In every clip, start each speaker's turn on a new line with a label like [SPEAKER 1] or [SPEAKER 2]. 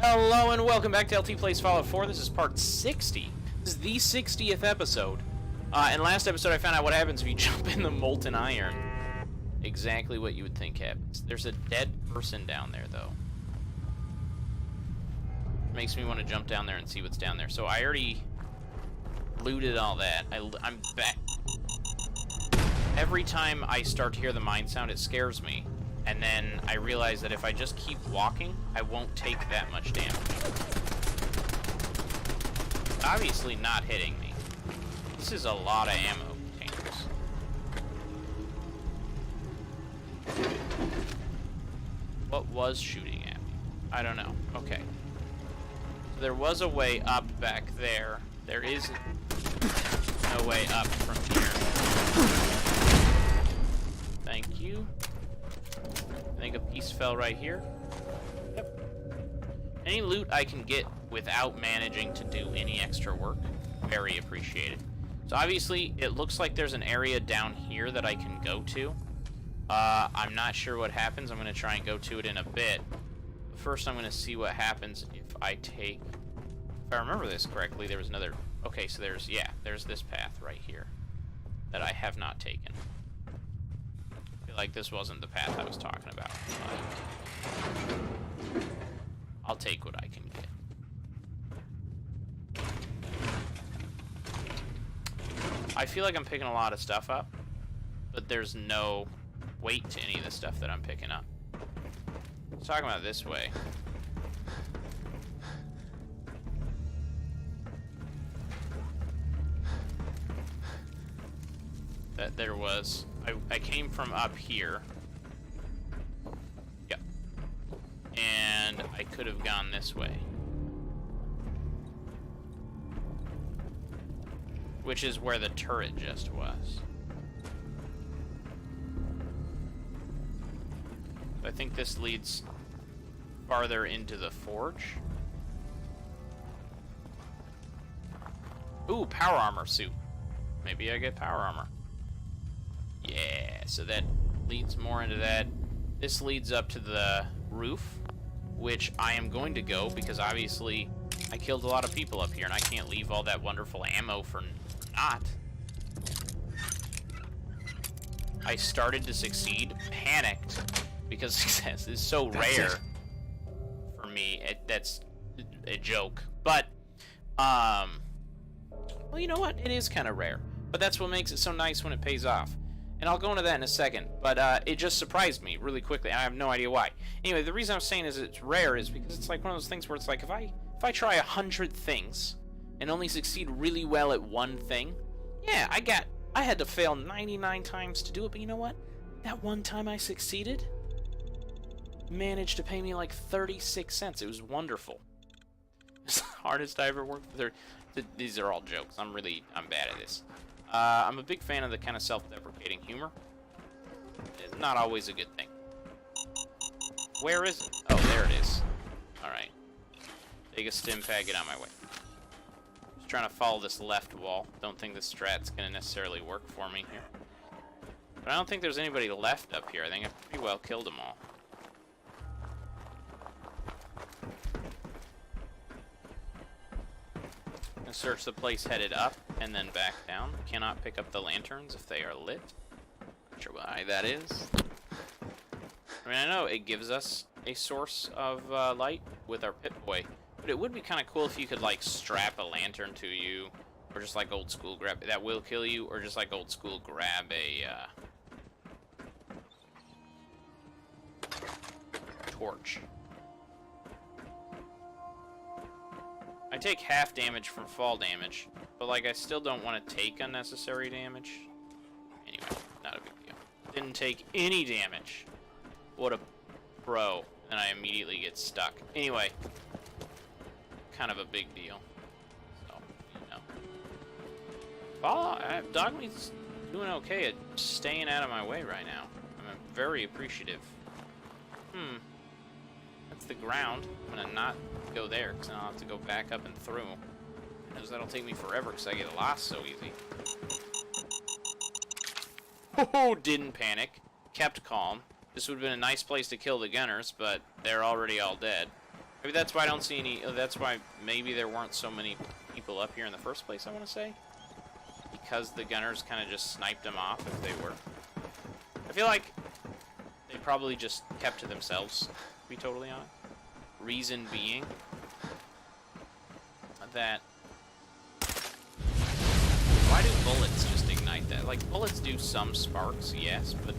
[SPEAKER 1] Hello and welcome back to LT Plays Fallout 4. This is part 60. This is the 60th episode. And last episode I found out what happens if you jump in the molten iron. Exactly what you would think happens. There's a dead person down there, though. Makes me want to jump down there and see what's down there. So I already looted all that. I'm back. Every time I start to hear the mine sound, it scares me. And then I realize that if I just keep walking, I won't take that much damage. Obviously not hitting me. This is a lot of ammo containers. What was shooting at me? I don't know. Okay. So there was a way up back there. There is no way up from here. Thank you. I think a piece fell right here. Yep. Any loot I can get without managing to do any extra work, very appreciated. So obviously, it looks like there's an area down here that I can go to. I'm not sure what happens. I'm going to try and go to it in a bit. But first, I'm going to see what happens if I take... If I remember this correctly, there was another... Okay, so there's this path right here that I have not taken. Like this wasn't the path I was talking about. I'll take what I can get. I feel like I'm picking a lot of stuff up, but there's no weight to any of the stuff that I'm picking up. Let's talk about this way. That there was... I came from up here. Yep. And I could have gone this way. Which is where the turret just was. I think this leads farther into the forge. Ooh, power armor suit. Maybe I get power armor. Yeah, so that leads more into that. This leads up to the roof, which I am going to go because obviously I killed a lot of people up here and I can't leave all that wonderful ammo for not. I started to succeed, panicked, because success is so rare for me. That's a joke. But, well, you know what? It is kind of rare. But that's what makes it so nice when it pays off. And I'll go into that in a second, but it just surprised me really quickly. I have no idea why. Anyway, the reason I'm saying is it's rare is because it's like one of those things where it's like if I try 100 things and only succeed really well at one thing, yeah, I had to fail 99 times to do it, but you know what? That one time I succeeded managed to pay me like 36 cents. It was wonderful. It's the hardest I ever worked with. These are all jokes. I'm bad at this. I'm a big fan of the kind of self-deprecating humor. It's not always a good thing. Where is it? Oh, there it is. Alright. Take a stim pad, get out of my way. Just trying to follow this left wall. Don't think this strat's going to necessarily work for me here. But I don't think there's anybody left up here. I think I pretty well killed them all. And search the place headed up and then back down. Cannot pick up the lanterns if they are lit. Not sure why that is. I mean, I know it gives us a source of light with our Pip-Boy, but it would be kind of cool if you could like strap a lantern to you, or just like old school grab that will kill you, or just like old school grab a torch. I take half damage from fall damage, but like I still don't want to take unnecessary damage. Anyway, not a big deal. Didn't take any damage. What a pro. And I immediately get stuck. Anyway, kind of a big deal. So, you know. Dogmeat's doing okay at staying out of my way right now. I'm very appreciative. That's the ground. I'm gonna not go there because I'll have to go back up and through. Because that'll take me forever because I get lost so easy. Oh, didn't panic. Kept calm. This would have been a nice place to kill the gunners, but they're already all dead. Maybe that's why I don't see any... That's why maybe there weren't so many people up here in the first place, I want to say. Because the gunners kind of just sniped them off if they were. I feel like they probably just kept to themselves, to be totally honest. Reason being that... Why do bullets just ignite that? Like, bullets do some sparks, yes, but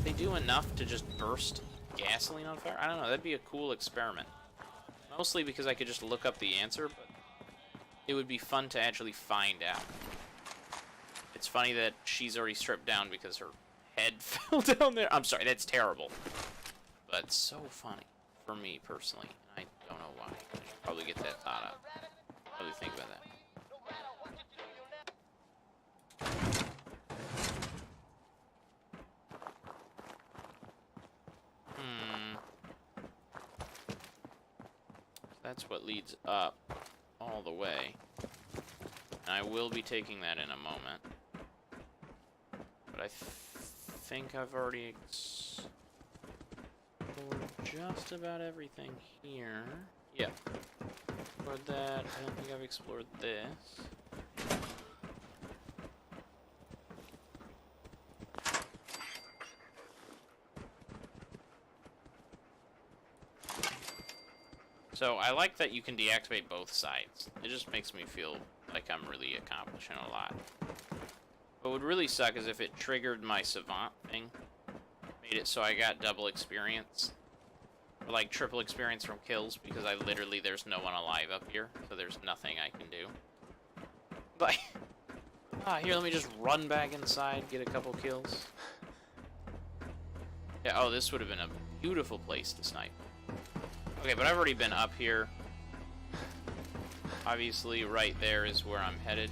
[SPEAKER 1] they do enough to just burst gasoline on fire? I don't know, that'd be a cool experiment. Mostly because I could just look up the answer, but it would be fun to actually find out. It's funny that she's already stripped down because her head fell down there. I'm sorry, that's terrible. But it's so funny for me, personally. I don't know why. I should probably get that thought out. Probably think about that. That's what leads up all the way. And I will be taking that in a moment. But I think I've already explored just about everything here. Yeah. Explored that. I don't think I've explored this. So I like that you can deactivate both sides. It just makes me feel like I'm really accomplishing a lot. What would really suck is if it triggered my savant thing. Made it so I got double experience. Or like triple experience from kills because there's no one alive up here. So there's nothing I can do. But, here, let me just run back inside, get a couple kills. Yeah, oh, this would have been a beautiful place to snipe. Okay, but I've already been up here. Obviously, right there is where I'm headed.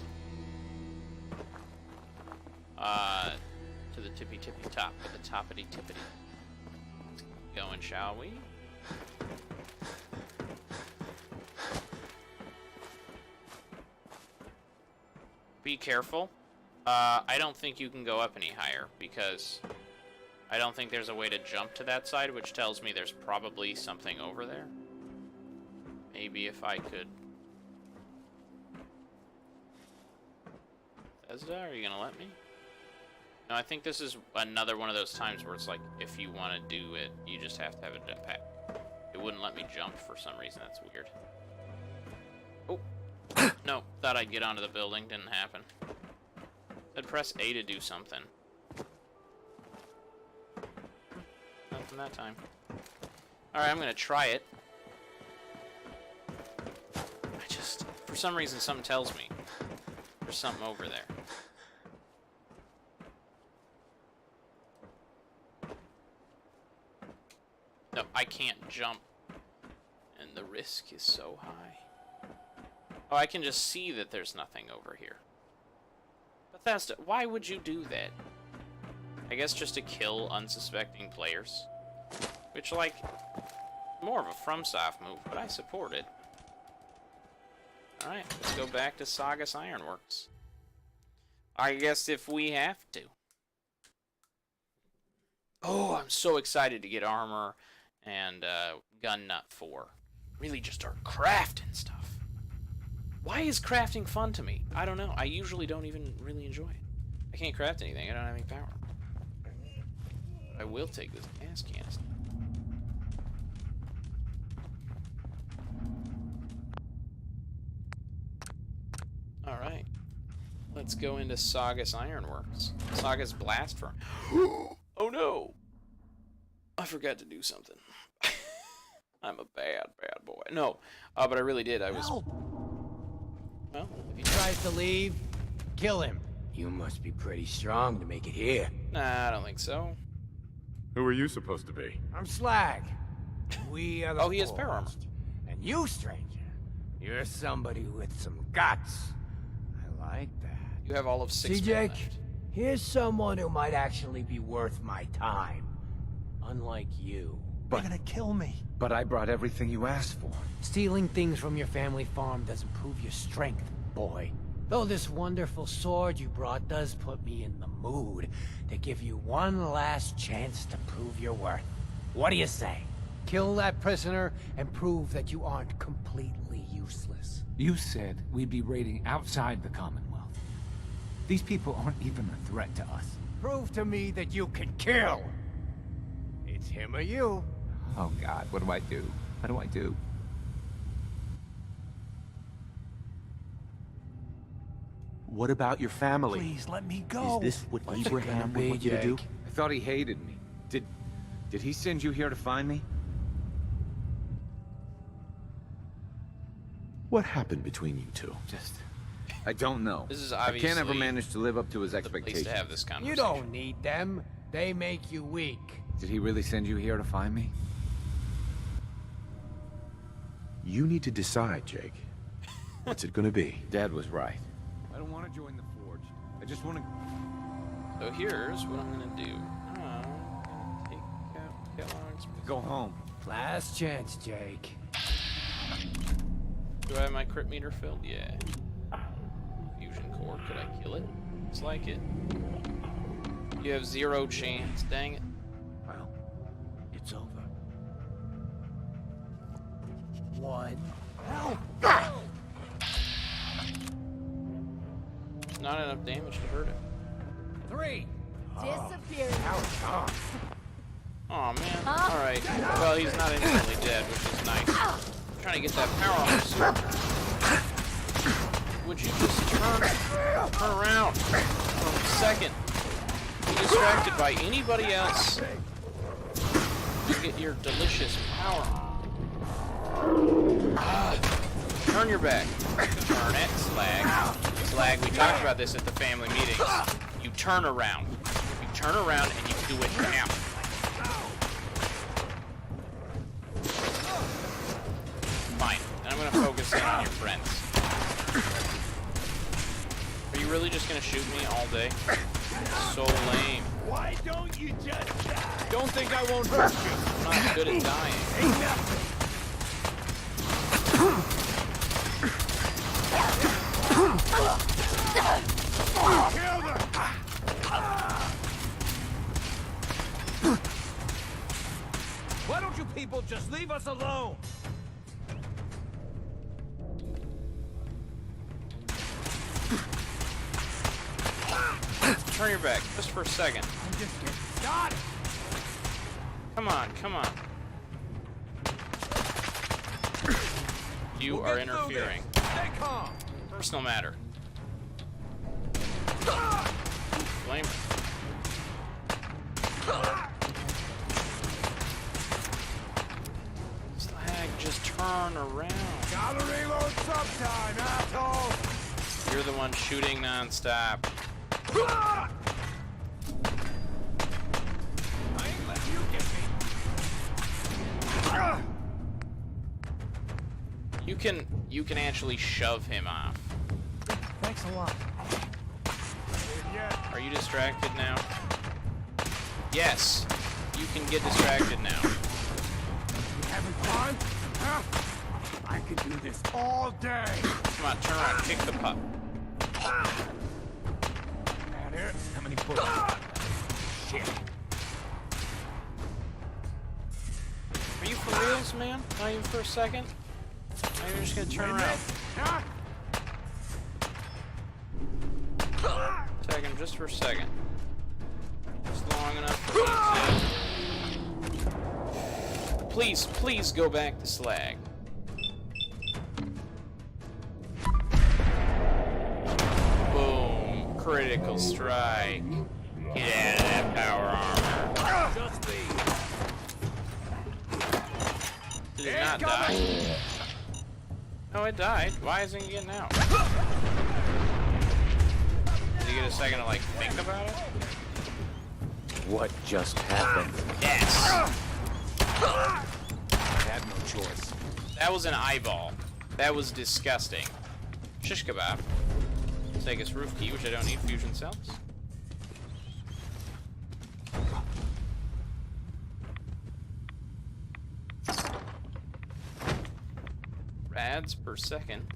[SPEAKER 1] To the tippy-tippy top, to the toppity-tippity. Going, shall we? Be careful. I don't think you can go up any higher, because I don't think there's a way to jump to that side, which tells me there's probably something over there. Maybe if I could... Bethesda, are you gonna let me? No, I think this is another one of those times where it's like, if you want to do it, you just have to have a jetpack. It wouldn't let me jump for some reason, that's weird. Oh! No, thought I'd get onto the building, didn't happen. Said press A to do something. Nothing that time. Alright, I'm gonna try it. For some reason, something tells me there's something over there. No, I can't jump. And the risk is so high. Oh, I can just see that there's nothing over here. Bethesda, why would you do that? I guess just to kill unsuspecting players. Which, like, more of a FromSoft move, but I support it. Alright, let's go back to Saugus Ironworks. I guess if we have to. Oh, I'm so excited to get armor and gun nut 4. Really just start crafting stuff. Why is crafting fun to me? I don't know. I usually don't even really enjoy it. I can't craft anything. I don't have any power. I will take this gas canister. Alright. Let's go into Saugus Ironworks. Saugus Blast Furnace. Oh no! I forgot to do something. I'm a bad boy. No, but I really did. I was... Well,
[SPEAKER 2] if he tries to leave, kill him. You must be pretty strong to make it here.
[SPEAKER 1] Nah, I don't think so.
[SPEAKER 3] Who are you supposed to be?
[SPEAKER 2] I'm Slag. We are the
[SPEAKER 1] Oh, he has power armor.
[SPEAKER 2] And you, stranger, you're somebody with some guts. I like that.
[SPEAKER 1] You have all of 6
[SPEAKER 2] See,
[SPEAKER 1] men
[SPEAKER 2] Jake?
[SPEAKER 1] left.
[SPEAKER 2] Here's someone who might actually be worth my time. Unlike you.
[SPEAKER 4] They're gonna kill me.
[SPEAKER 3] But I brought everything you asked for.
[SPEAKER 2] Stealing things from your family farm doesn't prove your strength, boy. Though this wonderful sword you brought does put me in the mood to give you one last chance to prove your worth. What do you say? Kill that prisoner and prove that you aren't completely useless.
[SPEAKER 4] You said we'd be raiding outside the Commonwealth. These people aren't even a threat to us.
[SPEAKER 2] Prove to me that you can kill. It's him or you.
[SPEAKER 4] Oh God, what do I do? What do I do?
[SPEAKER 3] What about your family?
[SPEAKER 2] Please let me go.
[SPEAKER 3] Is this what
[SPEAKER 2] What's it
[SPEAKER 3] Abraham
[SPEAKER 2] gonna
[SPEAKER 3] would
[SPEAKER 2] be,
[SPEAKER 3] want you to do?
[SPEAKER 2] Jake?
[SPEAKER 3] I thought he hated me. Did he send you here to find me? What happened between you two? I don't know.
[SPEAKER 1] This is
[SPEAKER 3] I can't ever
[SPEAKER 1] obviously
[SPEAKER 3] manage to live up to his
[SPEAKER 1] the place
[SPEAKER 3] expectations.
[SPEAKER 1] to have this conversation.
[SPEAKER 2] You don't need them. They make you weak.
[SPEAKER 3] Did he really send you here to find me? You need to decide, Jake. What's it gonna be? Dad was right. I don't want to join the Forge. I just want to...
[SPEAKER 1] So here's what I'm gonna do. I'm gonna take out Kellogg's.
[SPEAKER 3] go home.
[SPEAKER 2] Last chance, Jake.
[SPEAKER 1] Do I have my crit meter filled? Yeah. Fusion core. Could I kill it? Looks like it. You have 0 chance. Dang it.
[SPEAKER 2] Well, it's over. One.
[SPEAKER 1] Not enough damage to hurt it.
[SPEAKER 2] 3.
[SPEAKER 5] Disappearing.
[SPEAKER 1] Oh man. Alright. Well, he's not instantly dead, which is nice. I'm trying to get that power on his sword. Would you just turn around for a second? Be distracted by anybody else. You get your delicious power. Turn your back. Turn it, Slag. Slag, we talked about this at the family meetings. You turn around. You turn around and you do it now. Fine. And I'm gonna focus in on your friends. Are you really just gonna shoot me all day? So lame.
[SPEAKER 2] Why don't you just die?
[SPEAKER 1] Don't think I won't hurt you. I'm not good at dying.
[SPEAKER 4] Why don't you people just leave us alone?
[SPEAKER 1] Turn your back, just for a second.
[SPEAKER 2] I'm just getting started.
[SPEAKER 1] Come on, come on. You are interfering.
[SPEAKER 4] Stay calm.
[SPEAKER 1] Personal matter. Blame it. Slag, just turn around.
[SPEAKER 2] Gotta reload sometime, asshole.
[SPEAKER 1] You're the one shooting non-stop.
[SPEAKER 4] I ain't letting you get me.
[SPEAKER 1] You can actually shove him off.
[SPEAKER 2] Thanks a lot.
[SPEAKER 1] Are you distracted now? Yes. You can get distracted now.
[SPEAKER 2] Having fun? Huh? I could do this all day.
[SPEAKER 1] Come on, turn around, kick the pup.
[SPEAKER 2] That it?
[SPEAKER 4] How many bullets?
[SPEAKER 2] Shit.
[SPEAKER 1] Are you for reals, man? Not even for a second? Now you're just gonna turn around.
[SPEAKER 2] Huh?
[SPEAKER 1] Tag him just for a second. Just long enough for me to... Please, please go back to Slag. Boom. Critical strike. Get out of that power armor.
[SPEAKER 4] Just leave.
[SPEAKER 1] Did it not die? No, it died. Why isn't he getting out? Did he get a second to, like, think about it?
[SPEAKER 3] What just happened?
[SPEAKER 1] Yes!
[SPEAKER 3] I had no choice.
[SPEAKER 1] That was an eyeball. That was disgusting. Shish kebab. Saugus roof key, which I don't need. Fusion cells. Rads per second.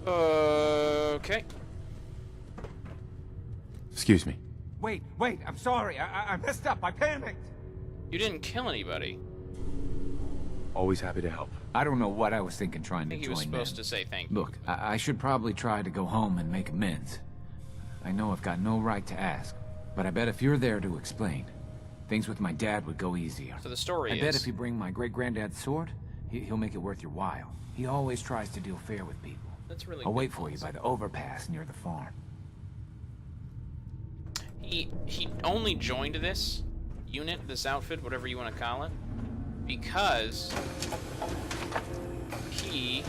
[SPEAKER 1] Okay.
[SPEAKER 3] Excuse me.
[SPEAKER 4] Wait, I'm sorry. I messed up. I panicked.
[SPEAKER 1] You didn't kill anybody.
[SPEAKER 3] Always happy to help.
[SPEAKER 4] I don't know what I was thinking trying
[SPEAKER 1] I think
[SPEAKER 4] to
[SPEAKER 1] he
[SPEAKER 4] join
[SPEAKER 1] was supposed
[SPEAKER 4] them.
[SPEAKER 1] to say thank you.
[SPEAKER 4] Look, I should probably try to go home and make amends. I know I've got no right to ask, but I bet if you're there to explain, things with my dad would go easier.
[SPEAKER 1] So the story
[SPEAKER 4] I bet if you bring my great-granddad's sword, he'll make it worth your while. He always tries to deal fair with people.
[SPEAKER 1] That's really
[SPEAKER 4] I'll
[SPEAKER 1] good
[SPEAKER 4] wait for you
[SPEAKER 1] policy.
[SPEAKER 4] by the overpass near the farm.
[SPEAKER 1] He only joined this unit, this outfit, whatever you want to call it, because he...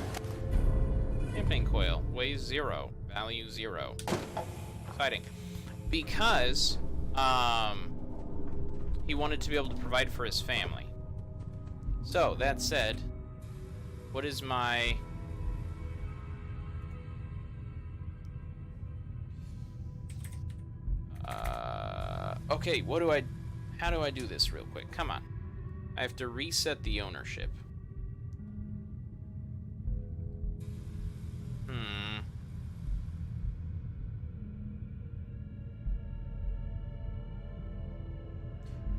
[SPEAKER 1] Camping coil, weighs 0, value 0. Exciting. Because, he wanted to be able to provide for his family. So, that said, what is my... Okay, how do I do this real quick? Come on. I have to reset the ownership.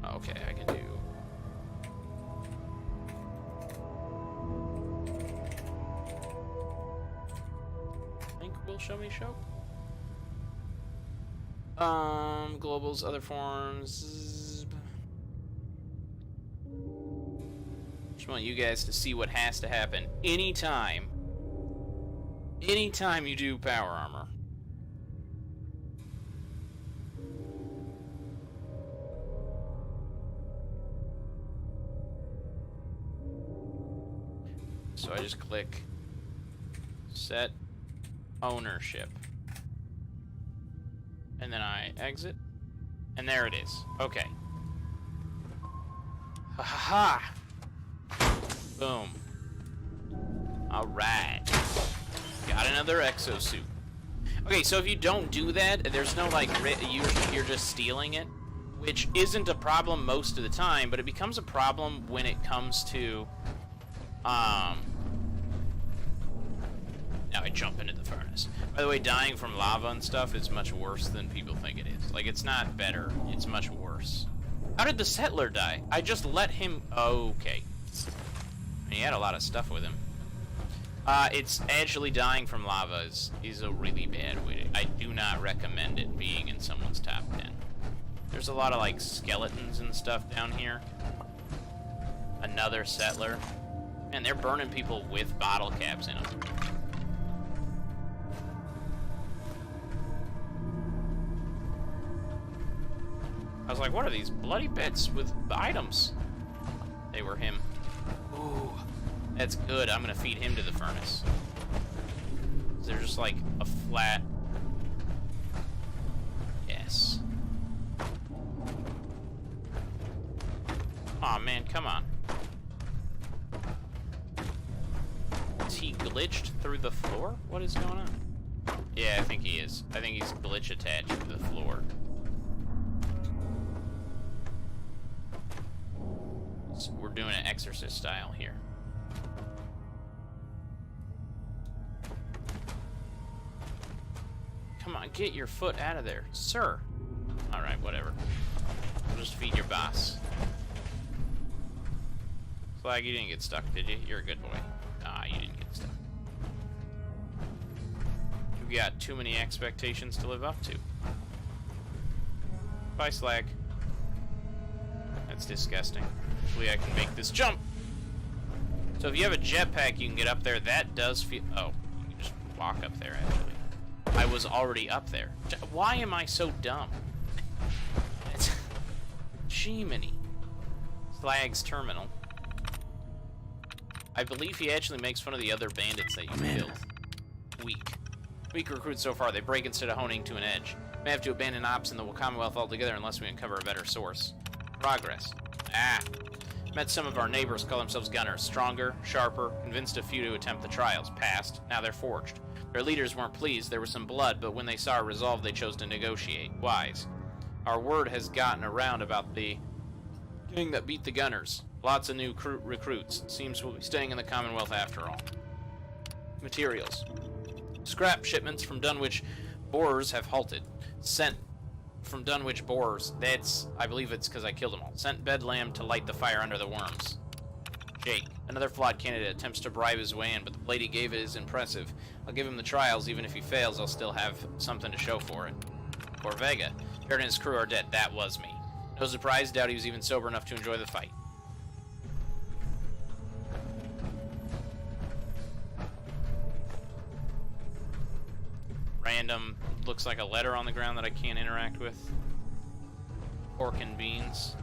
[SPEAKER 1] Okay, I can do... Link will show me show? Globals, other forms. Just want you guys to see what has to happen anytime you do power armor. So I just click set ownership. And then I exit. And there it is. Okay. Ha ha ha! Boom. Alright. Got another exosuit. Okay, so if you don't do that, there's no, like, you're just stealing it, which isn't a problem most of the time, but it becomes a problem when it comes to, now I jump into the furnace. By the way, dying from lava and stuff is much worse than people think it is. Like, it's not better, it's much worse. How did the settler die? I just let him... Okay. He had a lot of stuff with him. It's actually dying from lava is a really bad way to... I do not recommend it being in someone's top 10. There's a lot of, like, skeletons and stuff down here. Another settler. Man, they're burning people with bottle caps in them. I was like, what are these bloody bits with items? They were him. Ooh, that's good. I'm gonna feed him to the furnace. They're just like a flat... Yes. Aw, man, come on. Is he glitched through the floor? What is going on? Yeah, I think he is. I think he's glitch attached to the floor. So we're doing an exorcist style here. Come on, get your foot out of there, sir. Alright, whatever. We'll just feed your boss. Flag, you didn't get stuck, did you? You're a good boy. Ah, you didn't get stuck. You've got too many expectations to live up to. Bye, Slag. That's disgusting. Hopefully I can make this jump. So if you have a jetpack, you can get up there. That does feel... Oh, you can just walk up there, actually. I was already up there. Why am I so dumb? Jiminy. Slag's terminal. I believe he actually makes fun of the other bandits that you killed. Weak recruits so far. They break instead of honing to an edge. May have to abandon ops in the Commonwealth altogether unless we uncover a better source. Progress. Met some of our neighbors, call themselves gunners. Stronger, sharper, convinced a few to attempt the trials. Passed. Now they're forged. Their leaders weren't pleased. There was some blood, but when they saw our resolve, they chose to negotiate. Wise. Our word has gotten around about the gang that beat the gunners. Lots of new recruits. Seems we'll be staying in the Commonwealth after all. Materials. Scrap shipments from Dunwich borers have halted. Sent from Dunwich Boars. That's, I believe it's because I killed them all. Sent Bedlam to light the fire under the worms. Jake, another flawed candidate, attempts to bribe his way in, but the plate he gave it is impressive. I'll give him the trials, even if he fails, I'll still have something to show for it. Or Vega. Jared and his crew are dead. That was me. No surprise, doubt he was even sober enough to enjoy the fight. Random, looks like a letter on the ground that I can't interact with. Pork and beans.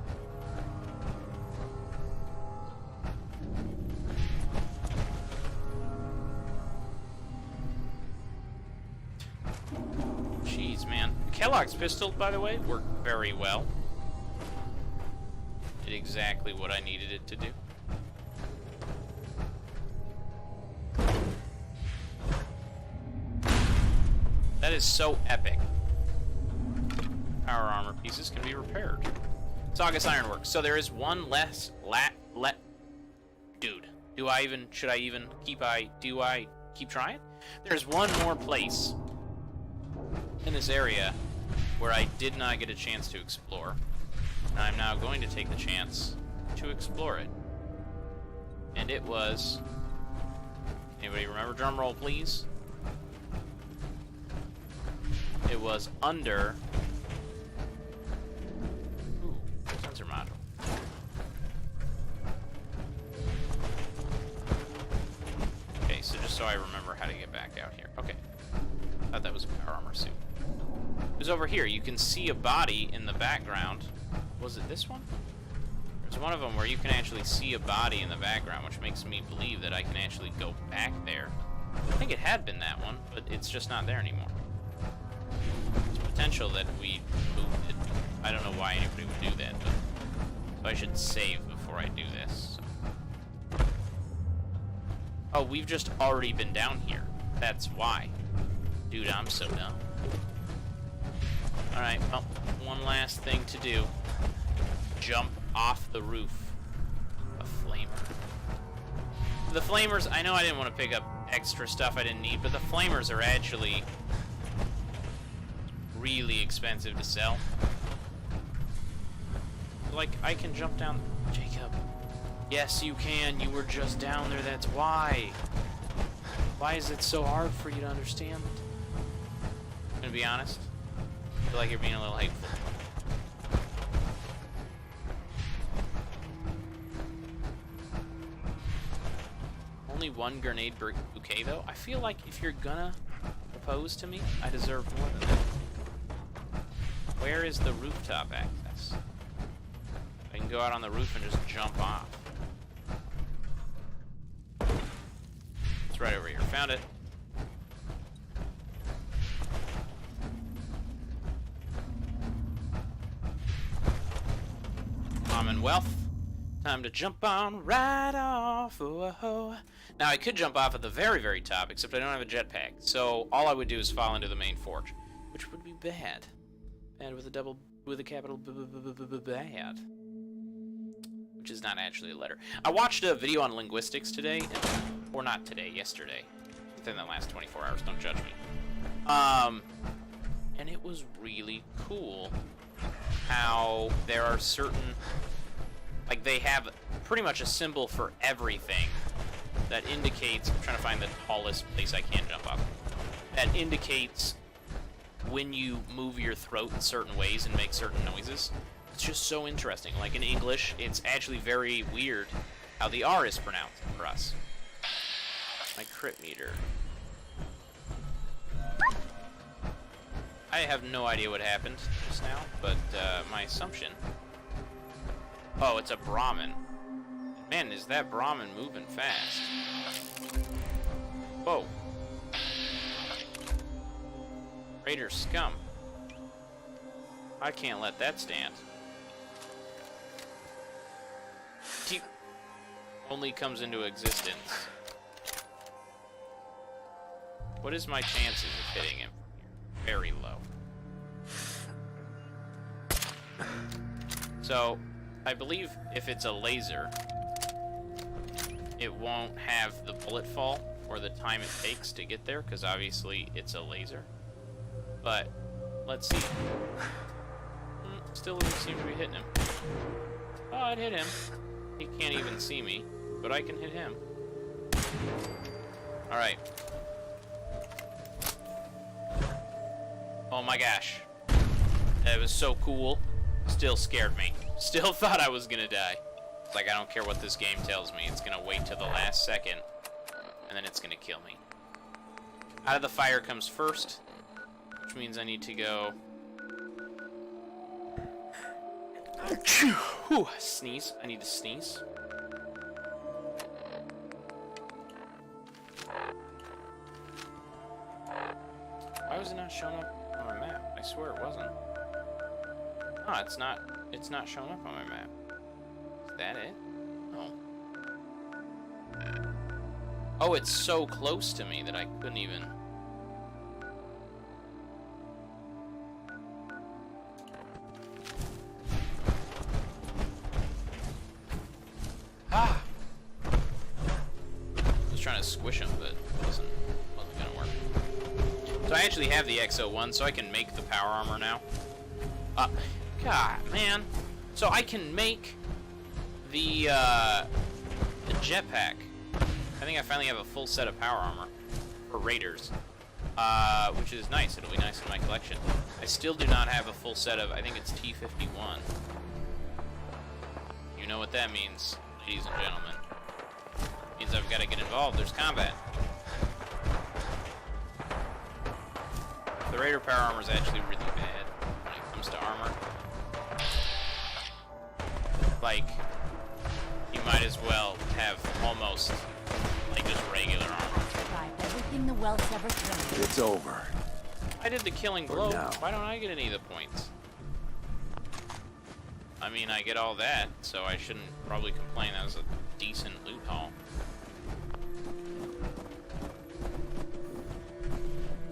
[SPEAKER 1] Jeez, man. Kellogg's pistol, by the way, worked very well. Did exactly what I needed it to do. That is so epic. Power armor pieces can be repaired. Saugus Ironworks. So there is one less dude. Do I keep trying? There's one more place in this area where I did not get a chance to explore. And I'm now going to take the chance to explore it. And it was... Anybody remember? Drum roll, please. It was under... Ooh, sensor module. Okay, so just so I remember how to get back out here. Okay. Thought that was a power armor suit. It was over here. You can see a body in the background. Was it this one? There's one of them where you can actually see a body in the background, which makes me believe that I can actually go back there. I think it had been that one, but it's just not there anymore. There's potential that we moved it. I don't know why anybody would do that, but so I should save before I do this. So. Oh, we've just already been down here. That's why. Dude, I'm so dumb. Alright, well, one last thing to do. Jump off the roof. A flamer. The flamers, I know I didn't want to pick up extra stuff I didn't need, but the flamers are actually really expensive to sell. Like, I can jump down... Jacob. Yes, you can. You were just down there. That's why. Why is it so hard for you to understand? I'm gonna be honest. I feel like you're being a little hateful. Only one grenade bouquet, though? I feel like if you're gonna propose to me, I deserve more than that. Where is the rooftop access? I can go out on the roof and just jump off. It's right over here. Found it. Commonwealth. Time to jump on right off. Whoa. Now, I could jump off at the very, very top, except I don't have a jetpack. So all I would do is fall into the main forge, which would be bad. Bad with a capital bad. Which is not actually a letter. I watched a video on linguistics today, or not today, yesterday. Within the last 24 hours, don't judge me. And it was really cool how there are certain... Like, they have pretty much a symbol for everything that indicates... I'm trying to find the tallest place I can jump up. That indicates when you move your throat in certain ways and make certain noises. It's just so interesting. Like, in English, it's actually very weird how the R is pronounced for us. My crit meter. I have no idea what happened just now, but my assumption... Oh, it's a Brahmin. Man, is that Brahmin moving fast. Whoa. Raider scum. I can't let that stand. He only comes into existence. What is my chances of hitting him? Very low. So... I believe if it's a laser, it won't have the bullet fall or the time it takes to get there, because obviously it's a laser. But let's see. Still doesn't seem to be hitting him. Oh, it hit him. He can't even see me, but I can hit him. Alright. Oh my gosh. That was so cool. Still scared me. Still thought I was gonna die. It's like, I don't care what this game tells me. It's gonna wait till the last second, and then it's gonna kill me. Out of the fire comes first, which means I need to go... Whew, sneeze. I need to sneeze. Why was it not showing up on my map? I swear it wasn't. Ah, it's not showing up on my map. Is that it? Oh. Oh, it's so close to me that I couldn't even... Ah! I was trying to squish him, but it wasn't gonna work. So I actually have the X01, so I can make the power armor now. God, man. So I can make the jetpack. I think I finally have a full set of power armor for raiders, which is nice. It'll be nice in my collection. I still do not have a full set of, I think it's T-51. You know what that means, ladies and gentlemen. It means I've got to get involved. There's combat. The Raider power armor is actually really bad when it comes to armor. Like, you might as well have almost like just regular armor.
[SPEAKER 5] Everything the Welsh ever thrown.
[SPEAKER 3] It's over.
[SPEAKER 1] I did the killing blow.
[SPEAKER 3] now.
[SPEAKER 1] Why don't I get any of the points? I mean, I get all that, so I shouldn't probably complain. That was a decent loot haul.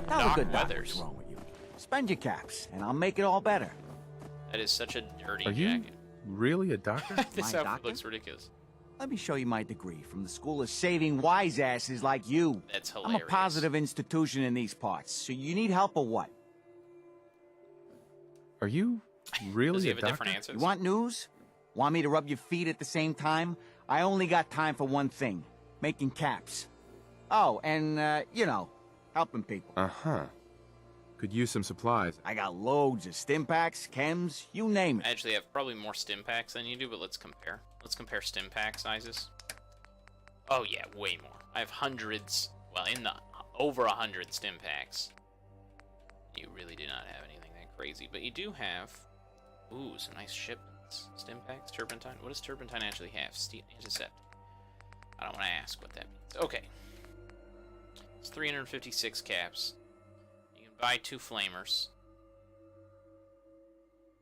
[SPEAKER 6] Now
[SPEAKER 1] Doc
[SPEAKER 6] a good Doc,
[SPEAKER 1] Weathers.
[SPEAKER 6] what's wrong with you? Spend your caps, and I'll make it all better.
[SPEAKER 1] That is such a dirty
[SPEAKER 3] Are you
[SPEAKER 1] jacket.
[SPEAKER 3] really a doctor?
[SPEAKER 1] This
[SPEAKER 6] My
[SPEAKER 1] outfit
[SPEAKER 6] doctor?
[SPEAKER 1] looks ridiculous.
[SPEAKER 6] Let me show you my degree from the School of Saving Wise Asses like you.
[SPEAKER 1] That's
[SPEAKER 6] I'm
[SPEAKER 1] hilarious.
[SPEAKER 6] a positive institution in these parts, so you need help or what?
[SPEAKER 3] Are you really
[SPEAKER 1] Does he
[SPEAKER 3] a
[SPEAKER 1] have a
[SPEAKER 3] doctor?
[SPEAKER 1] different answer?
[SPEAKER 6] You want news? Want me to rub your feet at the same time? I only got time for one thing. Making caps. Oh, and, you know, helping people.
[SPEAKER 3] Uh-huh. Could use some supplies.
[SPEAKER 6] I got loads of stim packs, chems, you name it.
[SPEAKER 1] I actually have probably more stim packs than you do, but let's compare. Let's compare stim pack sizes. Oh yeah, way more. I have hundreds, well, in the over 100 stim packs. You really do not have anything that crazy, but you do have, ooh, some nice shipments. Stim packs, turpentine. What does turpentine actually have? Steel intercept. I don't want to ask what that means. Okay. It's 356 caps. You can buy 2 flamers.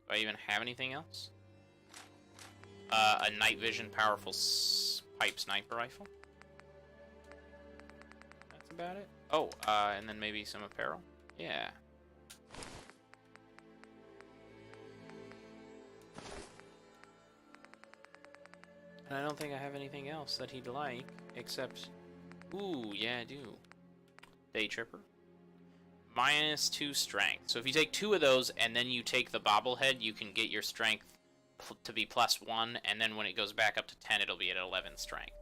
[SPEAKER 1] Do I even have anything else? A night vision powerful pipe sniper rifle. That's about it. Oh, and then maybe some apparel. Yeah. And I don't think I have anything else that he'd like, except... Ooh, yeah, I do. Day Tripper. -2 strength. So if you take 2 of those, and then you take the bobblehead, you can get your strength to be +1, and then when it goes back up to 10, it'll be at 11 strength.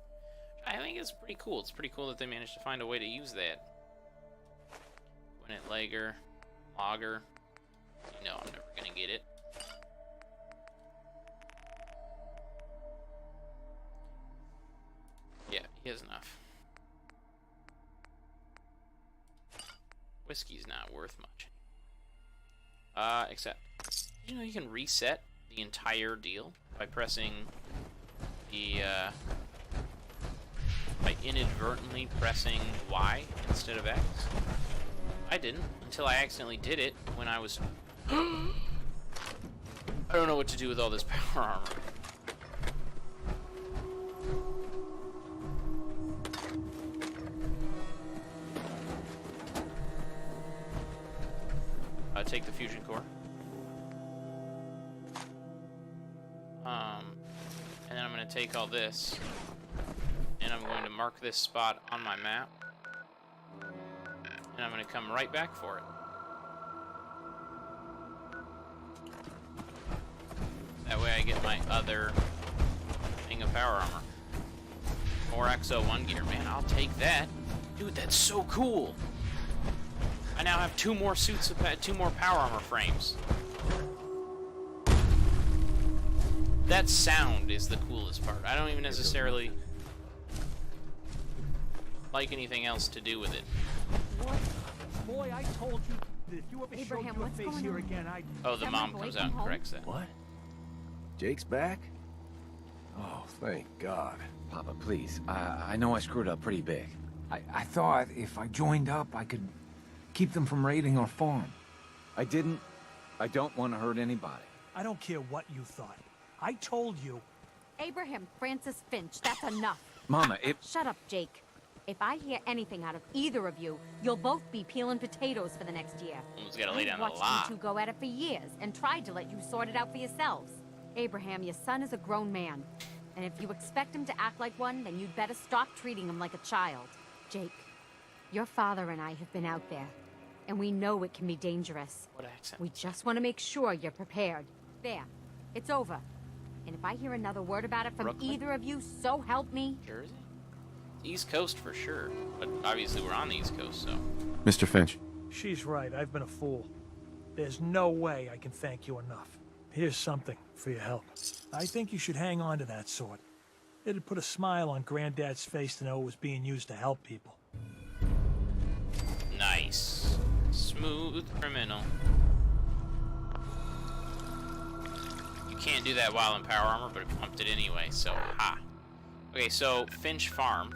[SPEAKER 1] I think it's pretty cool. It's pretty cool that they managed to find a way to use that. Gwinnett Lager, Lager. You know I'm never gonna get it. Yeah, he has enough. Whiskey's not worth much. Except, you know, you can reset the entire deal by pressing the, by inadvertently pressing Y instead of X. I didn't, until I accidentally did it when I was... I don't know what to do with all this power armor. Take the fusion core. And then I'm going to take all this, and I'm going to mark this spot on my map, and I'm going to come right back for it. That way I get my other thing of power armor. More XO1 gear, man. I'll take that. Dude, that's so cool. I now have 2 more suits of 2 more power armor frames. That sound is the coolest part. I don't even necessarily like anything else to do with it.
[SPEAKER 7] What? Boy, I told you that if you ever
[SPEAKER 5] Abraham,
[SPEAKER 7] showed your
[SPEAKER 5] what's
[SPEAKER 7] face
[SPEAKER 5] going
[SPEAKER 7] here
[SPEAKER 5] on?
[SPEAKER 7] again, I'd...
[SPEAKER 1] Oh, the mom comes out and corrects that.
[SPEAKER 3] What? Jake's back? Oh, thank God.
[SPEAKER 4] Papa, please. I know I screwed up pretty big. I thought if I joined up, I could keep them from raiding our farm.
[SPEAKER 3] I didn't. I don't want to hurt anybody.
[SPEAKER 7] I don't care what you thought. I told you.
[SPEAKER 5] Abraham Francis Finch, that's enough.
[SPEAKER 3] Mama, if...
[SPEAKER 5] Shut up, Jake. If I hear anything out of either of you, you'll both be peeling potatoes for the next year.
[SPEAKER 1] Someone's gotta lay down the
[SPEAKER 5] I've watched
[SPEAKER 1] law.
[SPEAKER 5] you two go at it for years and tried to let you sort it out for yourselves. Abraham, your son is a grown man. And if you expect him to act like one, then you'd better stop treating him like a child. Jake, your father and I have been out there, and we know it can be dangerous.
[SPEAKER 1] What accent?
[SPEAKER 5] We just want to make sure you're prepared. There, it's over. And if I hear another word about it from
[SPEAKER 1] Brooklyn?
[SPEAKER 5] either of you, so help me.
[SPEAKER 1] Jersey? East Coast for sure. But obviously we're on the East Coast, so.
[SPEAKER 3] Mr. Finch.
[SPEAKER 7] She's right. I've been a fool. There's no way I can thank you enough. Here's something for your help. I think you should hang on to that sword. It'd put a smile on Granddad's face to know it was being used to help people.
[SPEAKER 1] Nice. Smooth criminal. You can't do that while in power armor, but it pumped it anyway, so ha. Okay, so Finch Farm,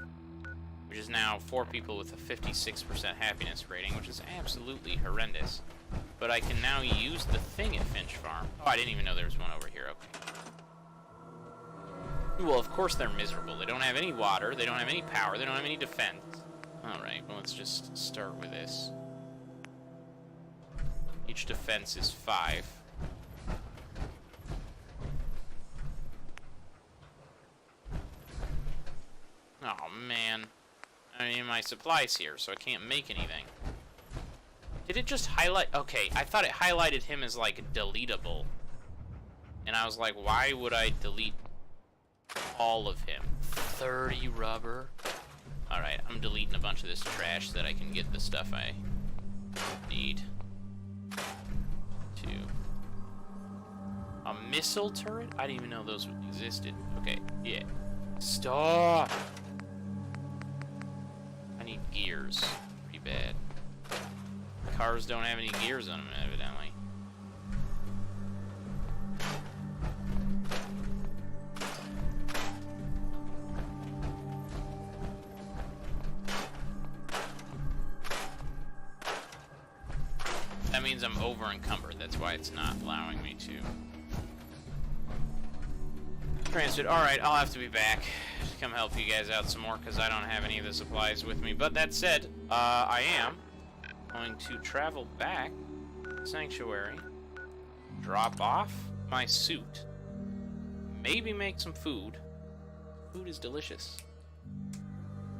[SPEAKER 1] which is now 4 people with a 56% happiness rating, which is absolutely horrendous. But I can now use the thing at Finch Farm. Oh, I didn't even know there was one over here. Okay. Well, of course they're miserable. They don't have any water, they don't have any power, they don't have any defense. Alright, well, let's just start with this. Each defense is 5. Oh, man. I mean, my supply's here, so I can't make anything. Did it just highlight? Okay, I thought it highlighted him as, like, deletable. And I was like, why would I delete all of him? 30 rubber? Alright, I'm deleting a bunch of this trash so that I can get the stuff I need. 2. A missile turret? I didn't even know those existed. Okay, yeah. Stop! I need gears. Pretty bad. Cars don't have any gears on them, evidently. That means I'm over encumbered. That's why it's not allowing me to transit. Alright, I'll have to be back to come help you guys out some more because I don't have any of the supplies with me. But that said, I am going to travel back to Sanctuary, drop off my suit, maybe make some food. Food is delicious.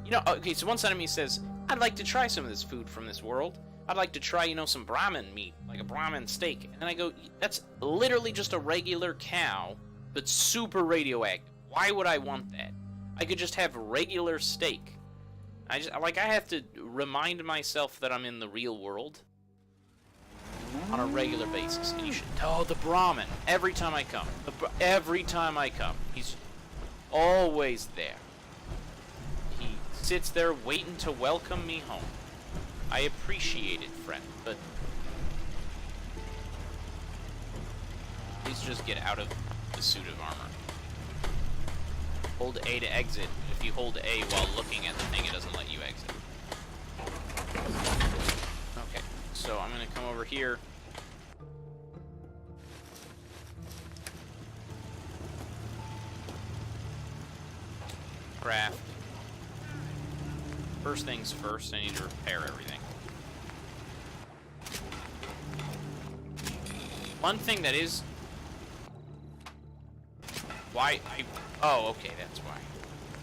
[SPEAKER 1] You know, okay, so one side of me says, I'd like to try some of this food from this world. I'd like to try, you know, some Brahmin meat, like a Brahmin steak. And then I go, that's literally just a regular cow, but super radioactive. Why would I want that? I could just have regular steak. I have to remind myself that I'm in the real world on a regular basis. And you should know the Brahmin every time I come. Every time I come, he's always there. He sits there waiting to welcome me home. I appreciate it, friend, but please just get out of the suit of armor. Hold A to exit. If you hold A while looking at the thing, it doesn't let you exit. Okay, so I'm gonna come over here. Craft. First things first, I need to repair everything. One thing that is... Why I... Oh, okay, that's why.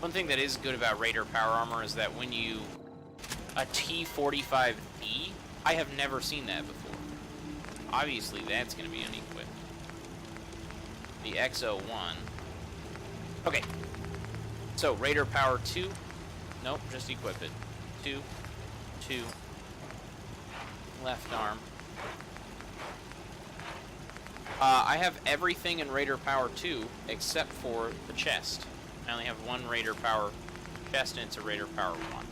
[SPEAKER 1] One thing that is good about Raider Power Armor is that when you... A T-45E, I have never seen that before. Obviously, that's going to be unequipped. the XO1. Okay. So, Raider Power 2. Nope, just equip it. 2, 2. Left arm. I have everything in Raider Power 2 except for the chest. I only have one Raider Power chest, and it's a Raider Power 1.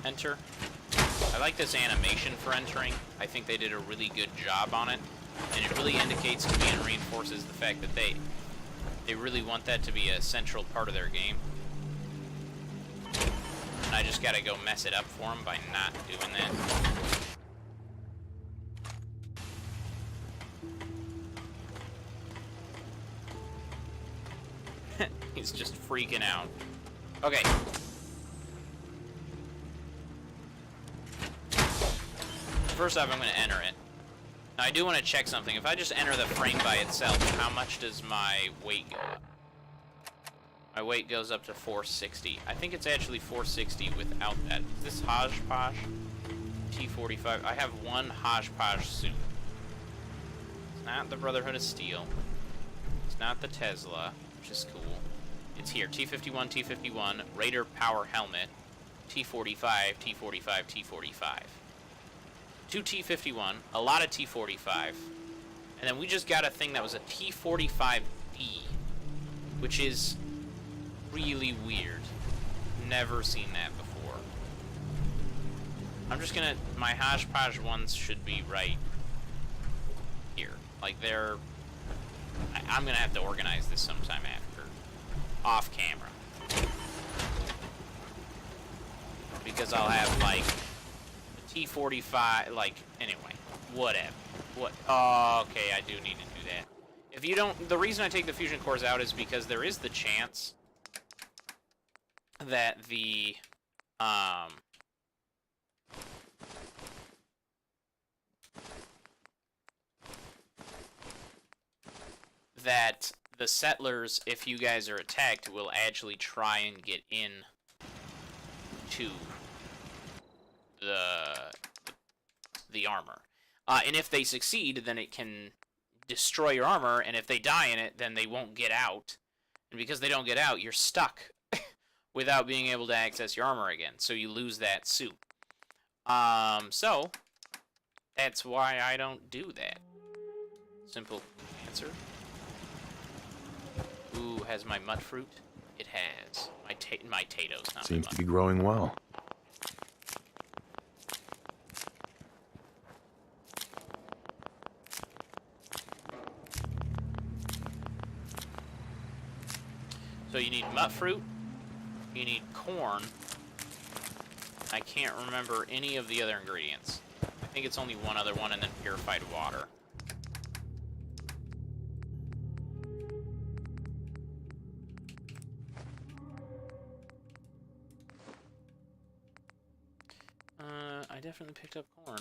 [SPEAKER 1] Enter. I like this animation for entering. I think they did a really good job on it, and it really indicates to me and reinforces the fact that they really want that to be a central part of their game. And I just gotta go mess it up for them by not doing that. He's just freaking out. Okay. First off, I'm going to enter it. Now, I do want to check something. If I just enter the frame by itself, how much does my weight go up? My weight goes up to 460. I think it's actually 460 without that. Is this Hodgepodge? T45. I have one Hodgepodge suit. It's not the Brotherhood of Steel. It's not the Tesla, which is cool. It's here. T51, T51, Raider Power Helmet, T45, T45, T45. 2 T51, a lot of T45, and then we just got a thing that was a T45D, which is really weird. Never seen that before. I'm just gonna... My Hodgepodge ones should be right here. Like, they're... I'm gonna have to organize this sometime after. Off camera. Because I'll have, like... T45, like, anyway, whatever. What? Oh, okay, I do need to do that. If you don't, the reason I take the fusion cores out is because there is the chance that the, that the settlers, if you guys are attacked, will actually try and get in to the armor. And if they succeed, then it can destroy your armor, and if they die in it, then they won't get out. And because they don't get out, you're stuck without being able to access your armor again. So you lose that suit. So that's why I don't do that. Simple answer. Ooh, has my mut fruit? It has. My potatoes, not
[SPEAKER 3] Seems
[SPEAKER 1] my
[SPEAKER 3] to be growing well.
[SPEAKER 1] So you need mut fruit, you need corn. I can't remember any of the other ingredients. I think it's only one other one, and then purified water. I definitely picked up corn.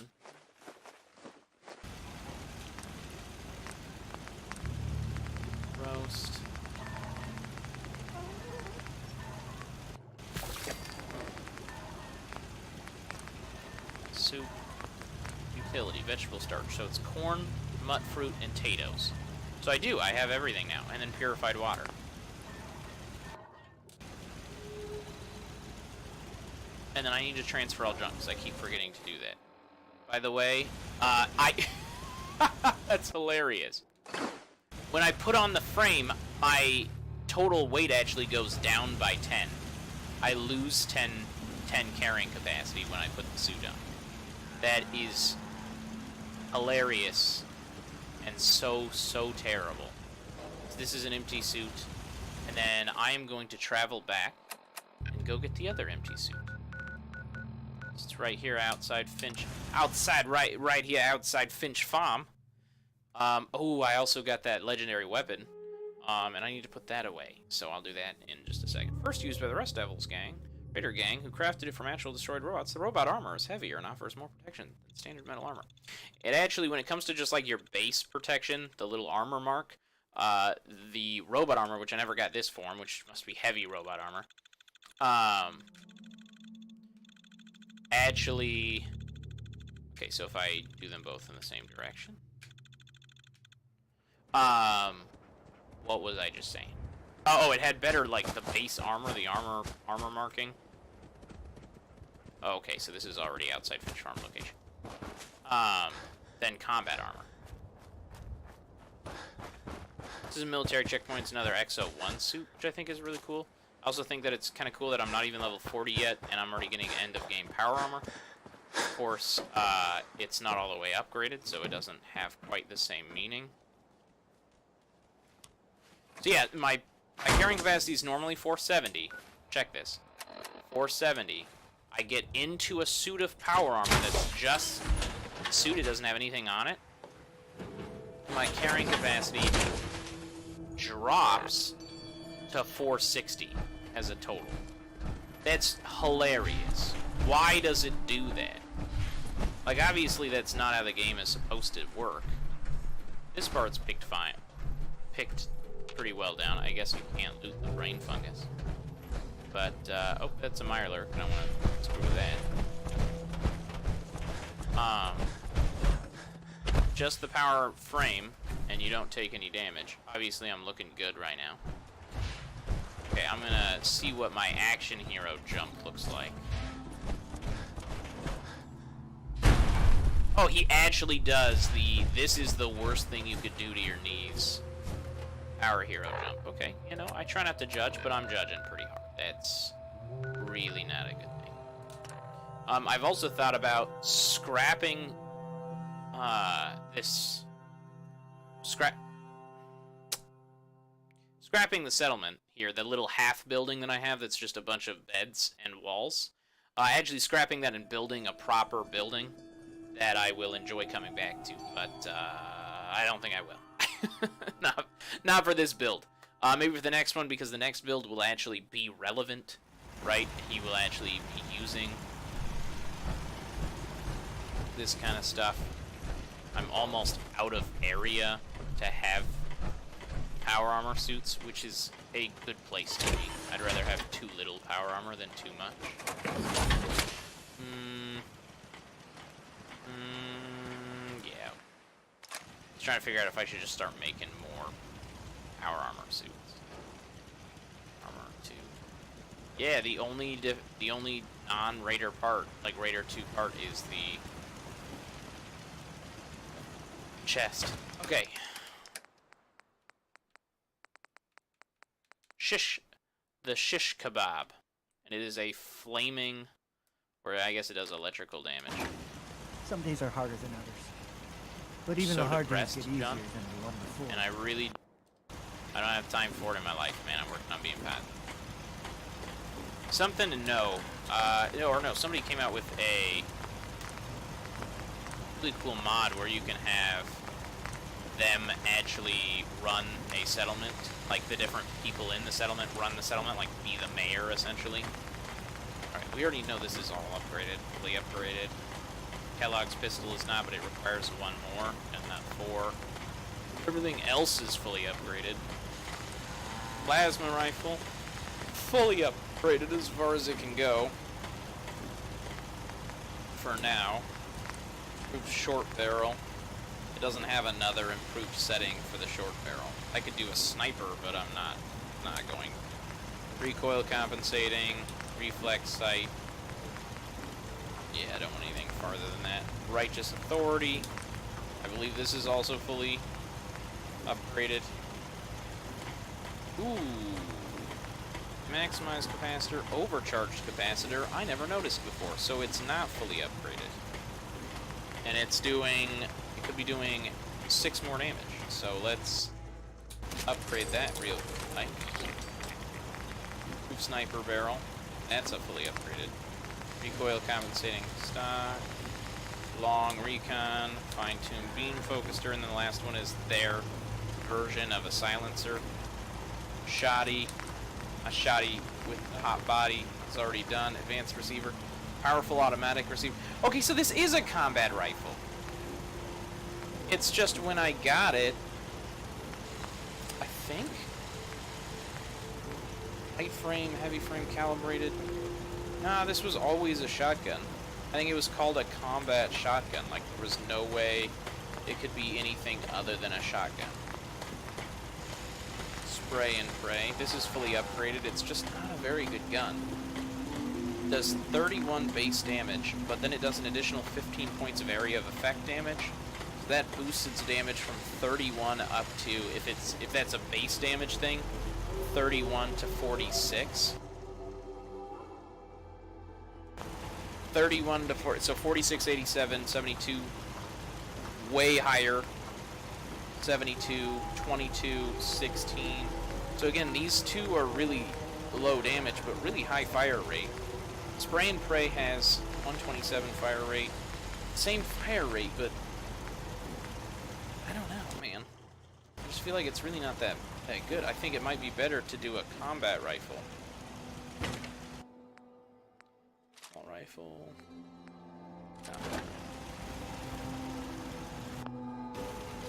[SPEAKER 1] Roast. Soup, utility, vegetable starch. So it's corn, mut fruit, and potatoes. So I have everything now, and then purified water. And then I need to transfer all junk, because I keep forgetting to do that. By the way, that's hilarious. When I put on the frame, my total weight actually goes down by 10. I lose 10 carrying capacity when I put the suit on. That is hilarious and so terrible. This is an empty suit, and then I am going to travel back and go get the other empty suit. It's right here outside Finch. Right here outside Finch Farm. Oh, I also got that legendary weapon. And I need to put that away. So I'll do that in just a second. First used by the Rust Devils gang. Raider gang, who crafted it from actual destroyed robots. The robot armor is heavier and offers more protection than standard metal armor. It actually, when it comes to just like your base protection, the little armor mark, the robot armor, which I never got this form, which must be heavy robot armor, actually... Okay, so if I do them both in the same direction. What was I just saying? Oh, it had better, like, the base armor, the armor marking. Oh, okay, so this is already outside Fish Farm location. Then combat armor. This is a military checkpoint. It's another XO1 suit, which I think is really cool. I also think that it's kind of cool that I'm not even level 40 yet, and I'm already getting end-of-game power armor. Of course, it's not all the way upgraded, so it doesn't have quite the same meaning. So yeah, my carrying capacity is normally 470. Check this. 470. I get into a suit of power armor that's just a suit. It doesn't have anything on it. My carrying capacity drops to 460 as a total. That's hilarious. Why does it do that? Like, obviously that's not how the game is supposed to work. This part's picked fine. Picked pretty well down. I guess you can't loot the brain fungus. But, oh, that's a Mirelurk. I don't want to screw with that. Just the power frame, and you don't take any damage. Obviously, I'm looking good right now. Okay, I'm gonna see what my action hero jump looks like. Oh, he actually does the, this is the worst thing you could do to your knees. Power hero jump. Okay, you know, I try not to judge, but I'm judging pretty hard. That's really not a good thing. I've also thought about scrapping scrapping the settlement here, the little half building that I have that's just a bunch of beds and walls. Actually scrapping that and building a proper building that I will enjoy coming back to, but I don't think I will. Not for this build. Maybe for the next one, because the next build will actually be relevant, right? He will actually be using this kind of stuff. I'm almost out of area to have power armor suits, which is a good place to be. I'd rather have too little power armor than too much. Yeah. Just trying to figure out if I should just start making more power armor suits. Armor 2. Yeah, the only non-Raider part, like Raider 2 part, is the chest. Okay. The shish kebab. And it is a flaming, or I guess it does electrical damage.
[SPEAKER 8] Some days are harder than others. But even
[SPEAKER 1] So
[SPEAKER 8] the hard days
[SPEAKER 1] depressed,
[SPEAKER 8] get easier
[SPEAKER 1] John.
[SPEAKER 8] than the one before.
[SPEAKER 1] And I don't have time for it in my life, man. I'm working on being positive. Something to know. No, somebody came out with a really cool mod where you can have them actually run a settlement. Like, the different people in the settlement run the settlement, like be the mayor, essentially. Alright, we already know this is all upgraded, fully upgraded. Kellogg's pistol is not, but it requires one more, and not 4. Everything else is fully upgraded. Plasma rifle, fully upgraded as far as it can go. For now. Improved short barrel. It doesn't have another improved setting for the short barrel. I could do a sniper, but I'm not going. Recoil compensating, reflex sight. Yeah, I don't want anything farther than that. Righteous authority. I believe this is also fully upgraded. Ooh. Maximized capacitor, overcharged capacitor. I never noticed before, so it's not fully upgraded. And it's doing, it could be doing 6 more damage. So let's upgrade that real quick. Improved sniper barrel. That's a fully upgraded. Recoil compensating stock. Long recon. Fine-tuned beam focuser. And then the last one is their version of a silencer. Shoddy. A shoddy with a hot body. It's already done. Advanced receiver. Powerful automatic receiver. Okay, so this is a combat rifle. It's just when I got it, I think. Light frame, heavy frame calibrated. Nah, this was always a shotgun. I think it was called a combat shotgun. Like, there was no way it could be anything other than a shotgun. Spray and pray. This is fully upgraded. It's just not a very good gun. It does 31 base damage, but then it does an additional 15 points of area of effect damage. So that boosts its damage from 31 up to, if that's a base damage thing, 31 to 46. 31 to 40, so 46, 87, 72, way higher, 72, 22, 16. So again, these two are really low damage, but really high fire rate. Spray and Pray has 127 fire rate, same fire rate, but I don't know, man. I just feel like it's really not that good. I think it might be better to do a combat rifle. Rifle. Combat.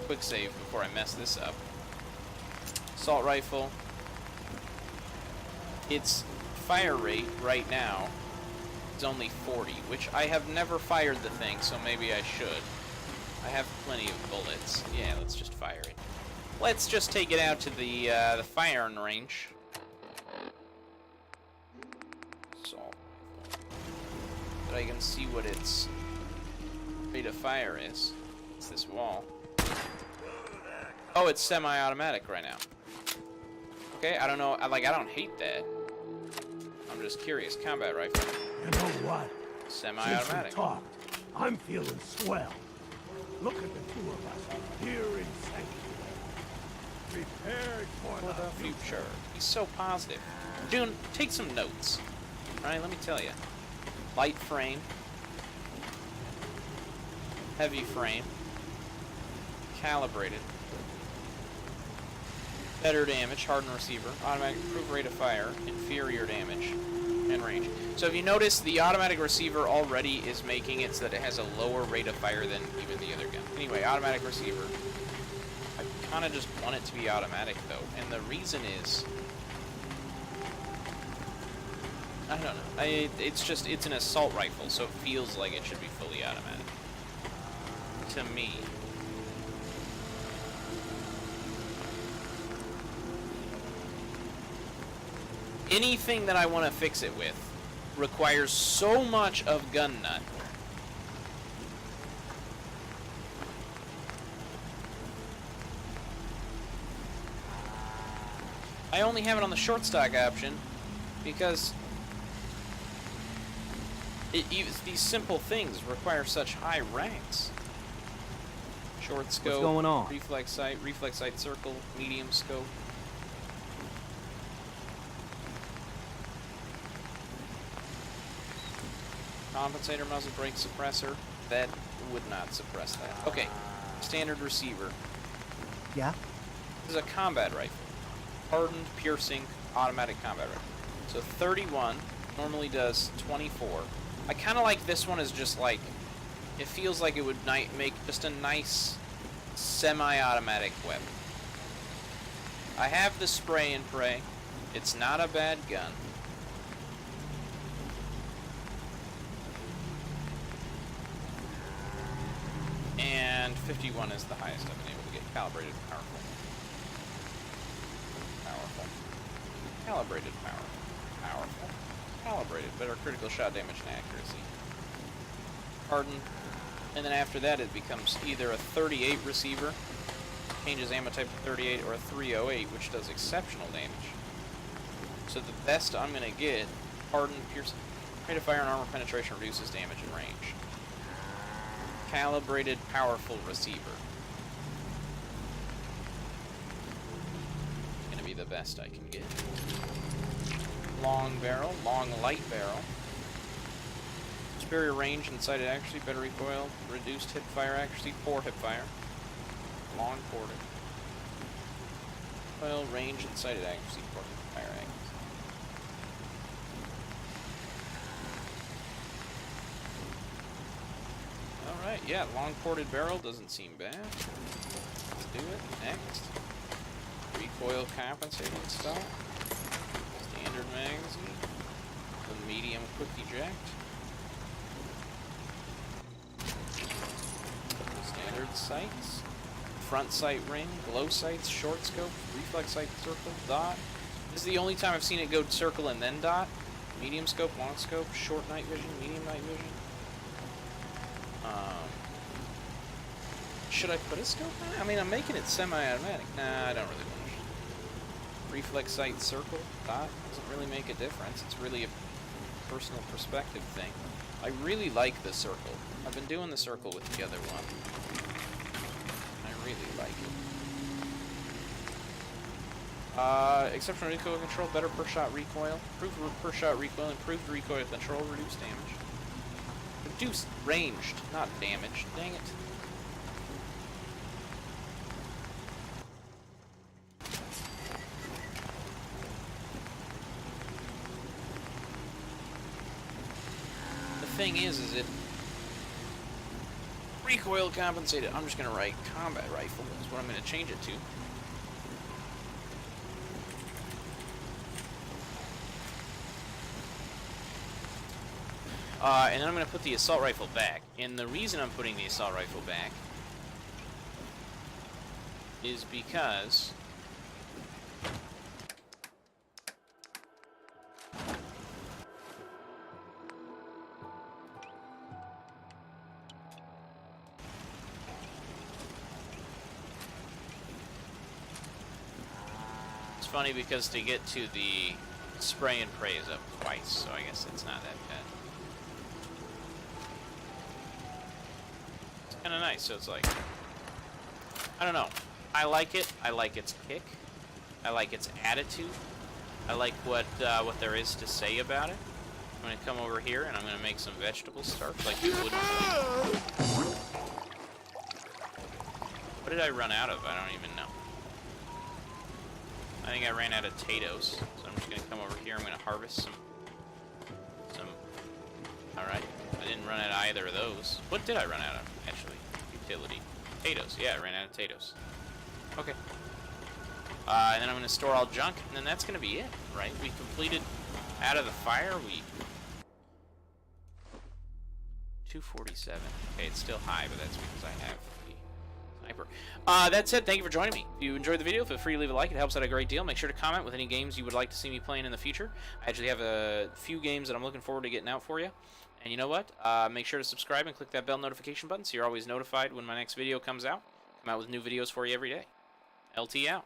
[SPEAKER 1] Quick save before I mess this up. Assault rifle. Its fire rate right now is only 40, which I have never fired the thing, so maybe I should. I have plenty of bullets. Yeah, let's just fire it. Let's just take it out to the firing range. Assault. But I can see what its rate of fire is. It's this wall. Oh, it's semi-automatic right now. Okay, I don't know. I don't hate that. I'm just curious. Combat rifle.
[SPEAKER 9] You know what?
[SPEAKER 1] Semi-automatic.
[SPEAKER 9] Since we talked, I'm feeling swell. Look at the two of us here in sanctuary, prepared for the
[SPEAKER 1] future. He's so positive. June, take some notes. All right, let me tell you. Light frame, heavy frame, calibrated, better damage, hardened receiver, automatic improved rate of fire, inferior damage, and range. So if you notice, the automatic receiver already is making it so that it has a lower rate of fire than even the other gun. Anyway, automatic receiver. I kind of just want it to be automatic though, and the reason is, I don't know. It's an assault rifle, so it feels like it should be fully automatic. To me. Anything that I want to fix it with requires so much of gun nut. I only have it on the short stock option because these simple things require such high ranks. Short scope,
[SPEAKER 8] what's going on?
[SPEAKER 1] reflex sight circle, medium scope. Compensator, muzzle brake, suppressor. That would not suppress that. Okay, standard receiver.
[SPEAKER 8] Yeah?
[SPEAKER 1] This is a combat rifle. Hardened, piercing, automatic combat rifle. So 31 normally does 24. I kind of like this one as just like, it feels like it would make just a nice semi-automatic weapon. I have the spray and pray. It's not a bad gun. And 51 is the highest I've been able to get. Calibrated, powerful. Powerful. Calibrated, powerful. Powerful. Calibrated, better critical shot damage and accuracy. Hardened. And then after that it becomes either a 38 receiver, changes ammo type to 38, or a 308, which does exceptional damage. So the best I'm going to get, hardened, piercing, rate of fire and armor penetration reduces damage and range. Calibrated, powerful receiver. Gonna be the best I can get. Long barrel, long light barrel. Superior range and sighted accuracy, better recoil, reduced hip fire accuracy, poor hip fire. Long quarter. Recoil, range, and sighted accuracy, poor hip fire accuracy. Alright, yeah, long ported barrel doesn't seem bad. Let's do it. Next. Recoil compensating stock. Standard magazine. The medium quick eject. standard sights. Front sight ring, glow sights, short scope, reflex sight circle, dot. This is the only time I've seen it go circle and then dot. Medium scope, long scope, short night vision, medium night vision. Should I put a scope on it? I mean, I'm making it semi-automatic. Nah, I don't really want to. Reflex sight circle, dot. Doesn't really make a difference. It's really a personal perspective thing. I really like the circle. I've been doing the circle with the other one. I really like it. Exceptional recoil control, better per shot recoil, improved per shot recoil, improved recoil control, reduced damage. Reduced ranged, not damaged. Dang it. The thing is it recoil compensated. I'm just gonna write combat rifle. That's what I'm gonna change it to. And then I'm going to put the assault rifle back. And the reason I'm putting the assault rifle back is because it's funny because to get to the spray and pray is up twice, so I guess it's not that bad. Kind of nice, so it's like, I don't know. I like it. I like its kick. I like its attitude. I like what there is to say about it. I'm gonna come over here and I'm gonna make some vegetable starch like you wouldn't. What did I run out of? I don't even know. I think I ran out of potatoes, so I'm just gonna come over here. I'm gonna harvest some. All right. I didn't run out of either of those. What did I run out of, actually? Utility. Potatoes. Yeah, I ran out of potatoes. Okay. And then I'm going to store all junk, and then that's going to be it, right? We completed out of the fire. 247. Okay, it's still high, but that's because I have the sniper. That's it. Thank you for joining me. If you enjoyed the video, feel free to leave a like. It helps out a great deal. Make sure to comment with any games you would like to see me playing in the future. I actually have a few games that I'm looking forward to getting out for you. And you know what? Make sure to subscribe and click that bell notification button so you're always notified when my next video comes out. Come out with new videos for you every day. LT out.